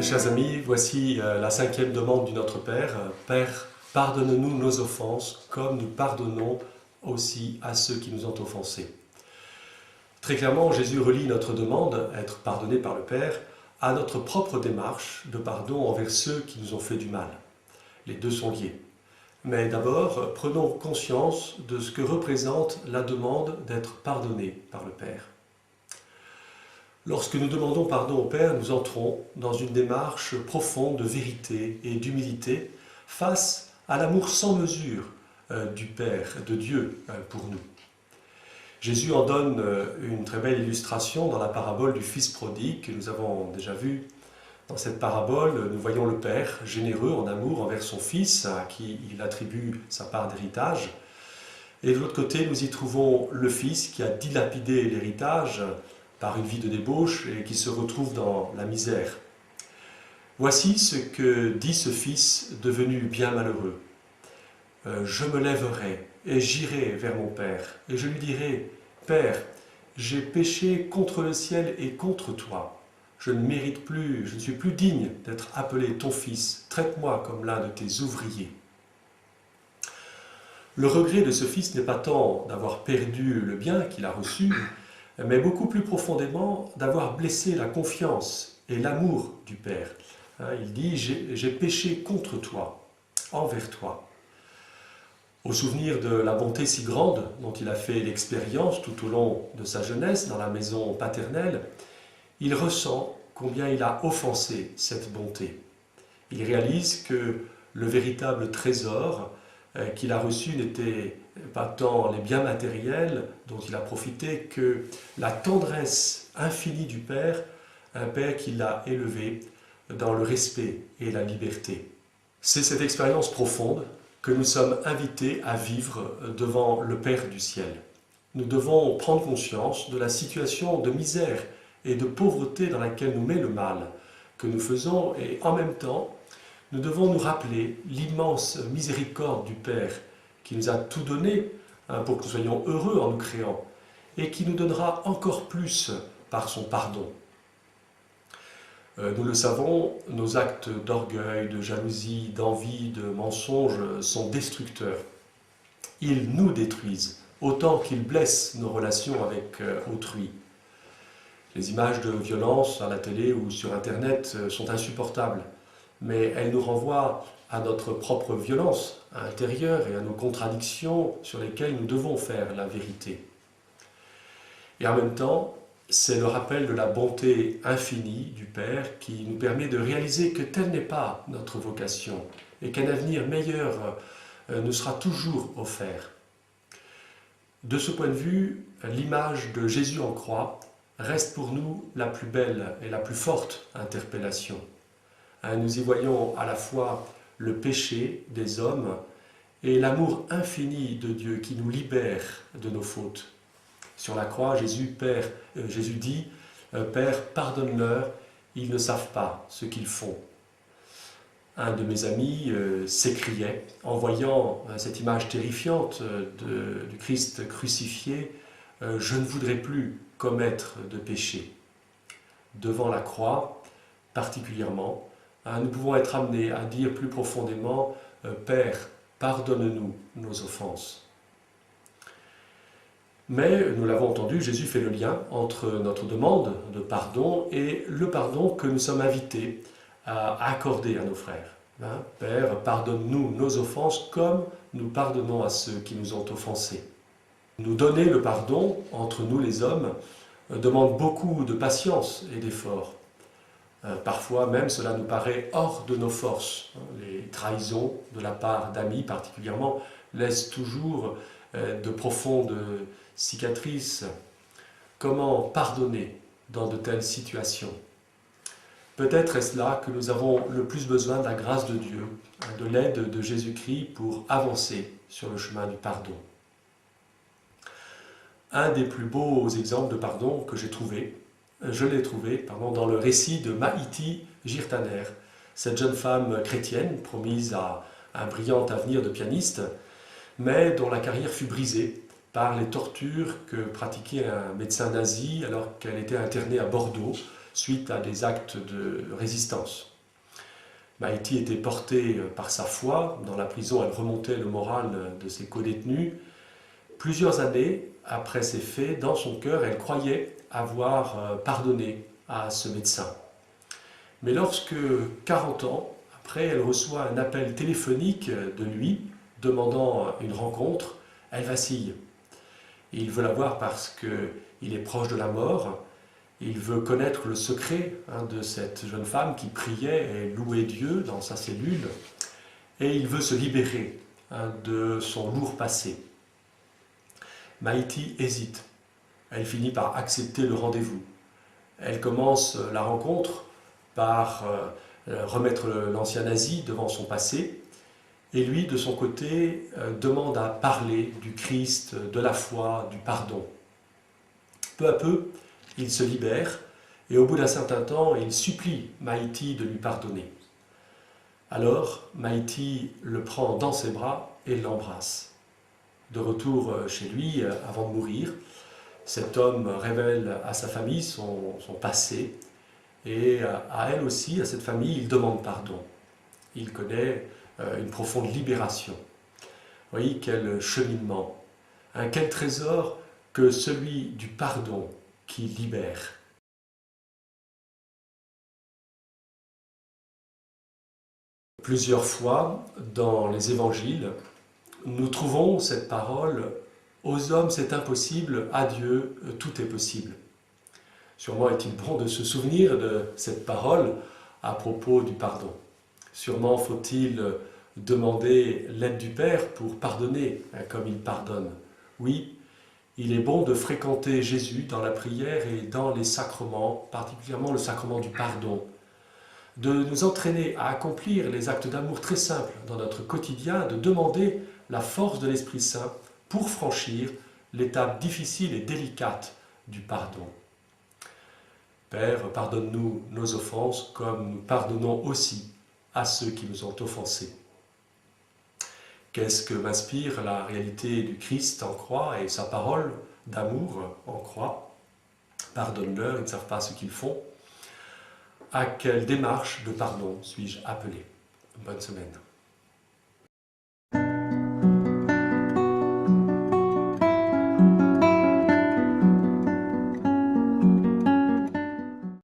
Chers amis, voici la cinquième demande du Notre Père. Père, pardonne-nous nos offenses, comme nous pardonnons aussi à ceux qui nous ont offensés. Très clairement, Jésus relie notre demande, être pardonné par le Père, à notre propre démarche de pardon envers ceux qui nous ont fait du mal. Les deux sont liés. Mais d'abord, prenons conscience de ce que représente la demande d'être pardonné par le Père. Lorsque nous demandons pardon au Père, nous entrons dans une démarche profonde de vérité et d'humilité face à l'amour sans mesure du Père, de Dieu pour nous. Jésus en donne une très belle illustration dans la parabole du Fils prodigue que nous avons déjà vue. Dans cette parabole, nous voyons le Père généreux en amour envers son Fils, à qui il attribue sa part d'héritage. Et de l'autre côté, nous y trouvons le Fils qui a dilapidé l'héritage par une vie de débauche et qui se retrouve dans la misère. Voici ce que dit ce Fils devenu bien malheureux. Je me lèverai et j'irai vers mon Père, et je lui dirai, Père, j'ai péché contre le ciel et contre toi. Je ne mérite plus, je ne suis plus digne d'être appelé ton fils. Traite-moi comme l'un de tes ouvriers. Le regret de ce fils n'est pas tant d'avoir perdu le bien qu'il a reçu, mais beaucoup plus profondément d'avoir blessé la confiance et l'amour du Père. Il dit, j'ai péché contre toi, envers toi. Au souvenir de la bonté si grande dont il a fait l'expérience tout au long de sa jeunesse dans la maison paternelle, il ressent combien il a offensé cette bonté. Il réalise que le véritable trésor qu'il a reçu n'était pas tant les biens matériels dont il a profité que la tendresse infinie du Père, un Père qui l'a élevé dans le respect et la liberté. C'est cette expérience profonde que nous sommes invités à vivre devant le Père du ciel. Nous devons prendre conscience de la situation de misère et de pauvreté dans laquelle nous met le mal que nous faisons et en même temps, nous devons nous rappeler l'immense miséricorde du Père qui nous a tout donné pour que nous soyons heureux en nous créant et qui nous donnera encore plus par son pardon. Nous le savons, nos actes d'orgueil, de jalousie, d'envie, de mensonge sont destructeurs. Ils nous détruisent autant qu'ils blessent nos relations avec autrui. Les images de violence à la télé ou sur Internet sont insupportables, mais elles nous renvoient à notre propre violence intérieure et à nos contradictions sur lesquelles nous devons faire la vérité. Et en même temps, c'est le rappel de la bonté infinie du Père qui nous permet de réaliser que telle n'est pas notre vocation et qu'un avenir meilleur nous sera toujours offert. De ce point de vue, l'image de Jésus en croix reste pour nous la plus belle et la plus forte interpellation. Nous y voyons à la fois le péché des hommes et l'amour infini de Dieu qui nous libère de nos fautes. Sur la croix, Jésus dit « Père, pardonne-leur, ils ne savent pas ce qu'ils font ». Un de mes amis s'écriait, en voyant cette image terrifiante du Christ crucifié, « Je ne voudrais plus commettre de péché ». Devant la croix, particulièrement, nous pouvons être amenés à dire plus profondément « Père, pardonne-nous nos offenses ». Mais, nous l'avons entendu, Jésus fait le lien entre notre demande de pardon et le pardon que nous sommes invités à accorder à nos frères. Père, pardonne-nous nos offenses comme nous pardonnons à ceux qui nous ont offensés. Nous donner le pardon entre nous les hommes demande beaucoup de patience et d'efforts. Parfois même cela nous paraît hors de nos forces. Les trahisons de la part d'amis particulièrement laissent toujours de profondes cicatrices. Comment pardonner dans de telles situations? Peut-être est-ce là que nous avons le plus besoin de la grâce de Dieu, de l'aide de Jésus-Christ pour avancer sur le chemin du pardon. Un des plus beaux exemples de pardon que je l'ai trouvé dans le récit de Mahiti Jirtaner, cette jeune femme chrétienne promise à un brillant avenir de pianiste, mais dont la carrière fut brisée par les tortures que pratiquait un médecin nazi alors qu'elle était internée à Bordeaux suite à des actes de résistance. Maïti était portée par sa foi. Dans la prison, elle remontait le moral de ses co-détenus. Plusieurs années après ces faits, dans son cœur, elle croyait avoir pardonné à ce médecin. Mais lorsque, 40 ans après, elle reçoit un appel téléphonique de lui, demandant une rencontre, elle vacille. Il veut la voir parce qu'il est proche de la mort. Il veut connaître le secret de cette jeune femme qui priait et louait Dieu dans sa cellule. Et il veut se libérer de son lourd passé. Maïti hésite. Elle finit par accepter le rendez-vous. Elle commence la rencontre par remettre l'ancien nazi devant son passé. Et lui, de son côté, demande à parler du Christ, de la foi, du pardon. Peu à peu, il se libère et au bout d'un certain temps, il supplie Maïti de lui pardonner. Alors, Maïti le prend dans ses bras et l'embrasse. De retour chez lui, avant de mourir, cet homme révèle à sa famille son passé et à elle aussi, à cette famille, il demande pardon. Il connaît une profonde libération. Vous voyez quel cheminement, quel trésor que celui du pardon qui libère. Plusieurs fois dans les évangiles, nous trouvons cette parole « Aux hommes c'est impossible, à Dieu tout est possible ». Sûrement est-il bon de se souvenir de cette parole à propos du pardon. Sûrement faut-il demander l'aide du Père pour pardonner comme il pardonne. Oui, il est bon de fréquenter Jésus dans la prière et dans les sacrements, particulièrement le sacrement du pardon, de nous entraîner à accomplir les actes d'amour très simples dans notre quotidien, de demander la force de l'Esprit Saint pour franchir l'étape difficile et délicate du pardon. Père, pardonne-nous nos offenses comme nous pardonnons aussi à ceux qui nous ont offensés. Qu'est-ce que m'inspire la réalité du Christ en croix et sa parole d'amour en croix? Pardonne-leur, ils ne savent pas ce qu'ils font. À quelle démarche de pardon suis-je appelé? Bonne semaine.